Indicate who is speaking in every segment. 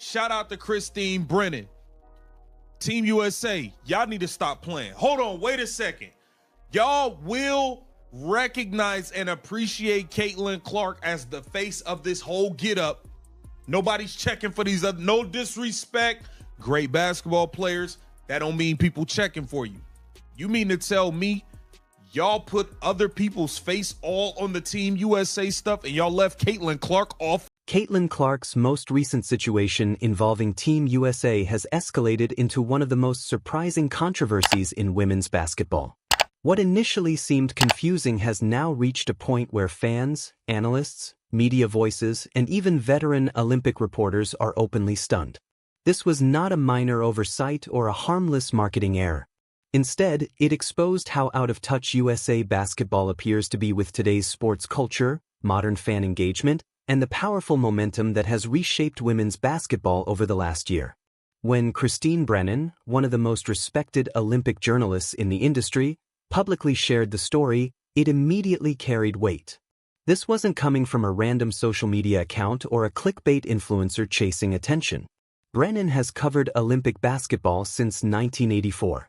Speaker 1: Shout out to Christine Brennan. Team USA, y'all need to stop playing. Hold on, wait a second. Y'all will recognize and appreciate Caitlin Clark as the face of this whole get-up. Nobody's checking for these other, no disrespect. Great basketball players. That don't mean people checking for you. You mean to tell me y'all put other people's face all on the Team USA stuff and y'all left Caitlin Clark off?
Speaker 2: Caitlin Clark's most recent situation involving Team USA has escalated into one of the most surprising controversies in women's basketball. What initially seemed confusing has now reached a point where fans, analysts, media voices, and even veteran Olympic reporters are openly stunned. This was not a minor oversight or a harmless marketing error. Instead, it exposed how out of touch USA basketball appears to be with today's sports culture, modern fan engagement, and the powerful momentum that has reshaped women's basketball over the last year. When Christine Brennan, one of the most respected Olympic journalists in the industry, publicly shared the story, it immediately carried weight. This wasn't coming from a random social media account or a clickbait influencer chasing attention. Brennan has covered Olympic basketball since 1984.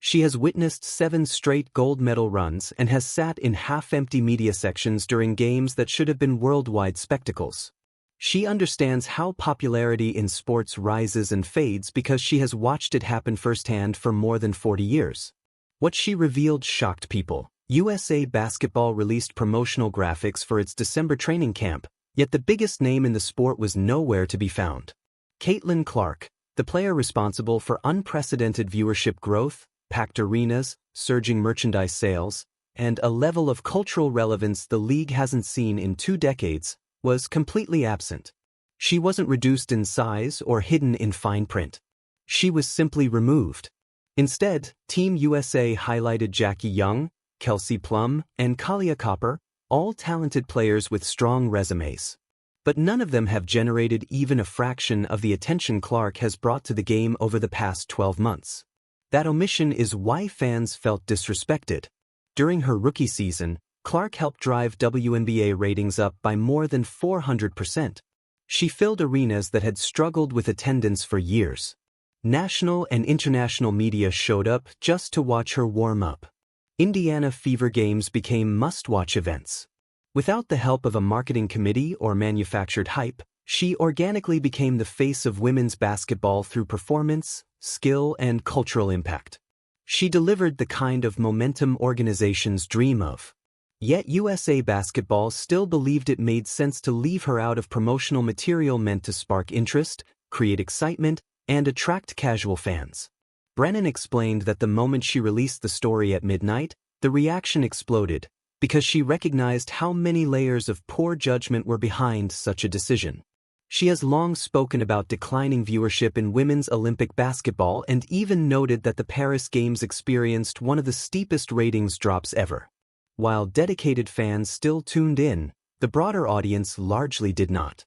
Speaker 2: She has witnessed 7 straight gold medal runs and has sat in half-empty media sections during games that should have been worldwide spectacles. She understands how popularity in sports rises and fades because she has watched it happen firsthand for more than 40 years. What she revealed shocked people. USA Basketball released promotional graphics for its December training camp, yet the biggest name in the sport was nowhere to be found. Caitlin Clark, the player responsible for unprecedented viewership growth, packed arenas, surging merchandise sales, and a level of cultural relevance the league hasn't seen in 2 decades, was completely absent. She wasn't reduced in size or hidden in fine print. She was simply removed. Instead, Team USA highlighted Jackie Young, Kelsey Plum, and Kalia Copper, all talented players with strong resumes. But none of them have generated even a fraction of the attention Clark has brought to the game over the past 12 months. That omission is why fans felt disrespected. During her rookie season, Clark helped drive WNBA ratings up by more than 400%. She filled arenas that had struggled with attendance for years. National and international media showed up just to watch her warm up. Indiana Fever games became must-watch events. Without the help of a marketing committee or manufactured hype, she organically became the face of women's basketball through performance, skill, and cultural impact. She delivered the kind of momentum organizations dream of. Yet USA Basketball still believed it made sense to leave her out of promotional material meant to spark interest, create excitement, and attract casual fans. Brennan explained that the moment she released the story at midnight, the reaction exploded, because she recognized how many layers of poor judgment were behind such a decision. She has long spoken about declining viewership in women's Olympic basketball and even noted that the Paris Games experienced one of the steepest ratings drops ever. While dedicated fans still tuned in, the broader audience largely did not.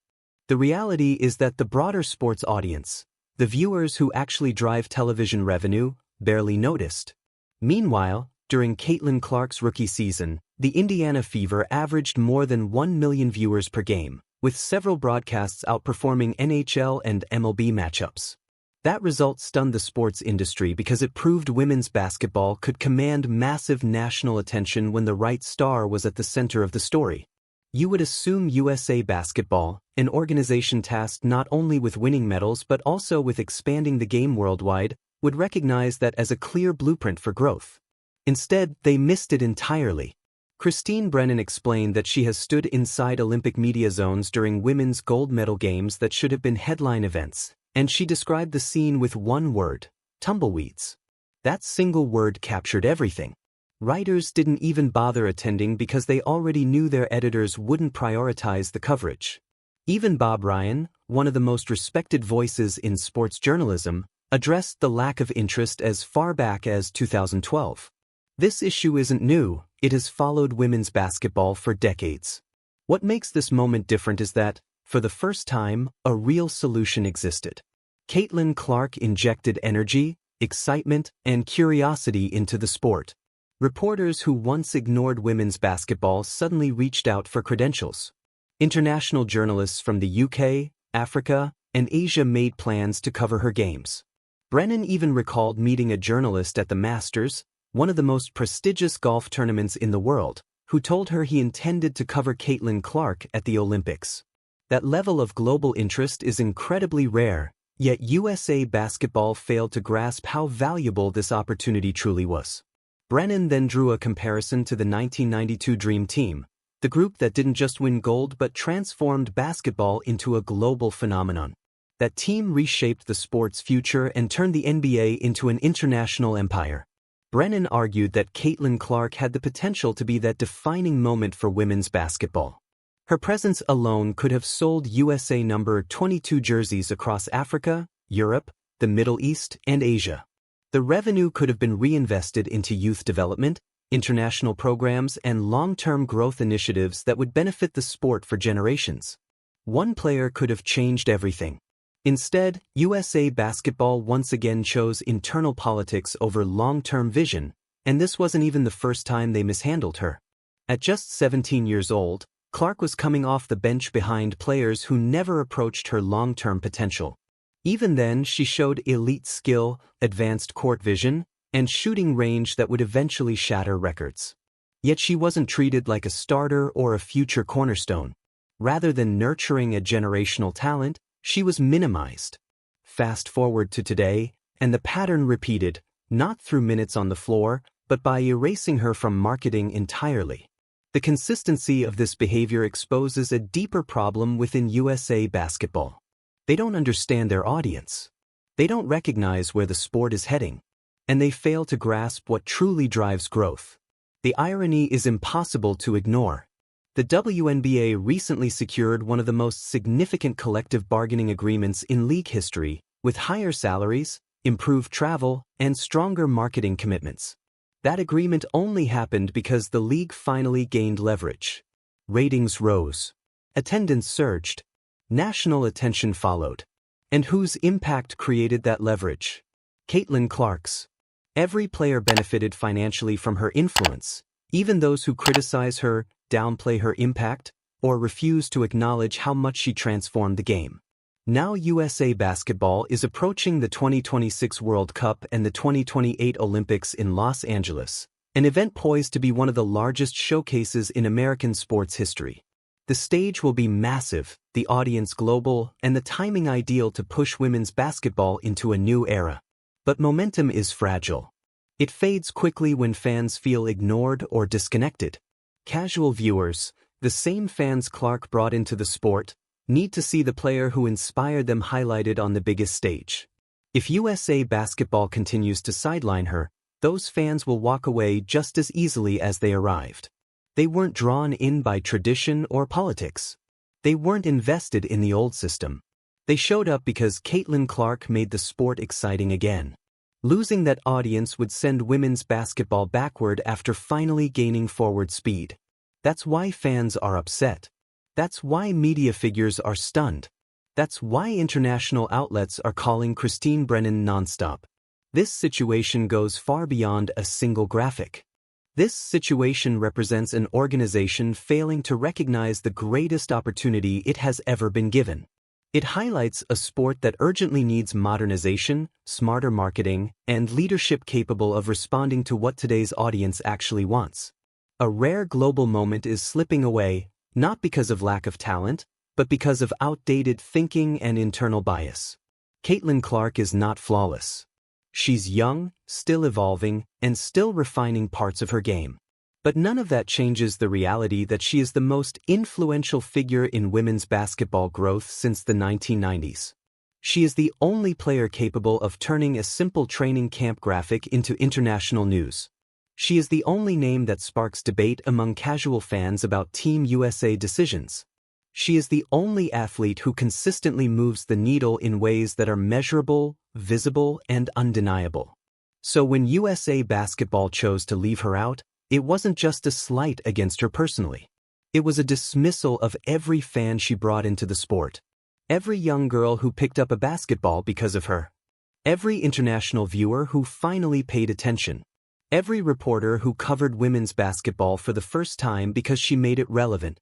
Speaker 2: The reality is that the broader sports audience, the viewers who actually drive television revenue, barely noticed. Meanwhile, during Caitlin Clark's rookie season, the Indiana Fever averaged more than 1 million viewers per game, with several broadcasts outperforming NHL and MLB matchups. That result stunned the sports industry because it proved women's basketball could command massive national attention when the right star was at the center of the story. You would assume USA Basketball, an organization tasked not only with winning medals but also with expanding the game worldwide, would recognize that as a clear blueprint for growth. Instead, they missed it entirely. Christine Brennan explained that she has stood inside Olympic media zones during women's gold medal games that should have been headline events, and she described the scene with one word: tumbleweeds. That single word captured everything. Writers didn't even bother attending because they already knew their editors wouldn't prioritize the coverage. Even Bob Ryan, one of the most respected voices in sports journalism, addressed the lack of interest as far back as 2012. This issue isn't new, it has followed women's basketball for decades. What makes this moment different is that, for the first time, a real solution existed. Caitlin Clark injected energy, excitement, and curiosity into the sport. Reporters who once ignored women's basketball suddenly reached out for credentials. International journalists from the UK, Africa, and Asia made plans to cover her games. Brennan even recalled meeting a journalist at the Masters, one of the most prestigious golf tournaments in the world, who told her he intended to cover Caitlin Clark at the Olympics. That level of global interest is incredibly rare, yet USA Basketball failed to grasp how valuable this opportunity truly was. Brennan then drew a comparison to the 1992 Dream Team, the group that didn't just win gold but transformed basketball into a global phenomenon. That team reshaped the sport's future and turned the NBA into an international empire. Brennan argued that Caitlin Clark had the potential to be that defining moment for women's basketball. Her presence alone could have sold USA number 22 jerseys across Africa, Europe, the Middle East, and Asia. The revenue could have been reinvested into youth development, international programs, and long-term growth initiatives that would benefit the sport for generations. One player could have changed everything. Instead, USA Basketball once again chose internal politics over long-term vision, and this wasn't even the first time they mishandled her. At just 17 years old, Clark was coming off the bench behind players who never approached her long-term potential. Even then, she showed elite skill, advanced court vision, and shooting range that would eventually shatter records. Yet she wasn't treated like a starter or a future cornerstone. Rather than nurturing a generational talent, she was minimized. Fast forward to today, and the pattern repeated, not through minutes on the floor, but by erasing her from marketing entirely. The consistency of this behavior exposes a deeper problem within USA Basketball. They don't understand their audience. They don't recognize where the sport is heading. And they fail to grasp what truly drives growth. The irony is impossible to ignore. The WNBA recently secured one of the most significant collective bargaining agreements in league history, with higher salaries, improved travel, and stronger marketing commitments. That agreement only happened because the league finally gained leverage. Ratings rose. Attendance surged. National attention followed. And whose impact created that leverage? Caitlin Clark's. Every player benefited financially from her influence, even those who criticize her, downplay her impact, or refuse to acknowledge how much she transformed the game. Now USA Basketball is approaching the 2026 World Cup and the 2028 Olympics in Los Angeles, an event poised to be one of the largest showcases in American sports history. The stage will be massive, the audience global, and the timing ideal to push women's basketball into a new era. But momentum is fragile. It fades quickly when fans feel ignored or disconnected. Casual viewers, the same fans Clark brought into the sport, need to see the player who inspired them highlighted on the biggest stage. If USA Basketball continues to sideline her, those fans will walk away just as easily as they arrived. They weren't drawn in by tradition or politics. They weren't invested in the old system. They showed up because Caitlin Clark made the sport exciting again. Losing that audience would send women's basketball backward after finally gaining forward speed. That's why fans are upset. That's why media figures are stunned. That's why international outlets are calling Christine Brennan nonstop. This situation goes far beyond a single graphic. This situation represents an organization failing to recognize the greatest opportunity it has ever been given. It highlights a sport that urgently needs modernization, smarter marketing, and leadership capable of responding to what today's audience actually wants. A rare global moment is slipping away, not because of lack of talent, but because of outdated thinking and internal bias. Caitlin Clark is not flawless. She's young, still evolving, and still refining parts of her game. But none of that changes the reality that she is the most influential figure in women's basketball growth since the 1990s. She is the only player capable of turning a simple training camp graphic into international news. She is the only name that sparks debate among casual fans about Team USA decisions. She is the only athlete who consistently moves the needle in ways that are measurable, visible, and undeniable. So when USA Basketball chose to leave her out, it wasn't just a slight against her personally. It was a dismissal of every fan she brought into the sport. Every young girl who picked up a basketball because of her. Every international viewer who finally paid attention. Every reporter who covered women's basketball for the first time because she made it relevant.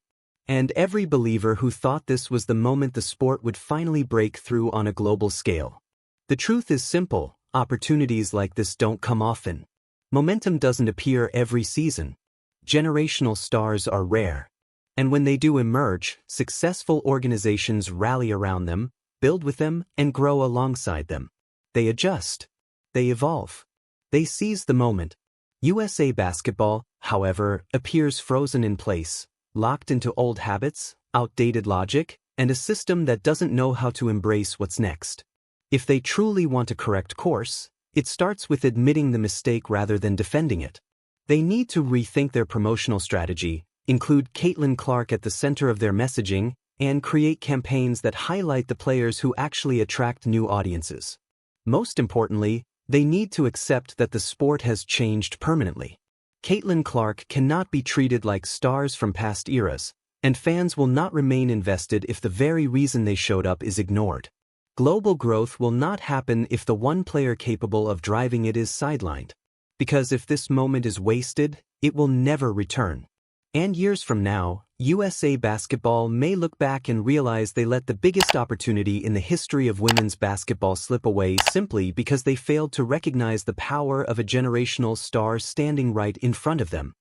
Speaker 2: and every believer who thought this was the moment the sport would finally break through on a global scale. The truth is simple: opportunities like this don't come often. Momentum doesn't appear every season. Generational stars are rare. And when they do emerge, successful organizations rally around them, build with them, and grow alongside them. They adjust. They evolve. They seize the moment. USA basketball, however, appears frozen in place, locked into old habits, outdated logic, and a system that doesn't know how to embrace what's next. If they truly want to correct course, it starts with admitting the mistake rather than defending it. They need to rethink their promotional strategy, include Caitlin Clark at the center of their messaging, and create campaigns that highlight the players who actually attract new audiences. Most importantly, they need to accept that the sport has changed permanently. Caitlin Clark cannot be treated like stars from past eras, and fans will not remain invested if the very reason they showed up is ignored. Global growth will not happen if the one player capable of driving it is sidelined. Because if this moment is wasted, it will never return. And years from now, USA basketball may look back and realize they let the biggest opportunity in the history of women's basketball slip away simply because they failed to recognize the power of a generational star standing right in front of them.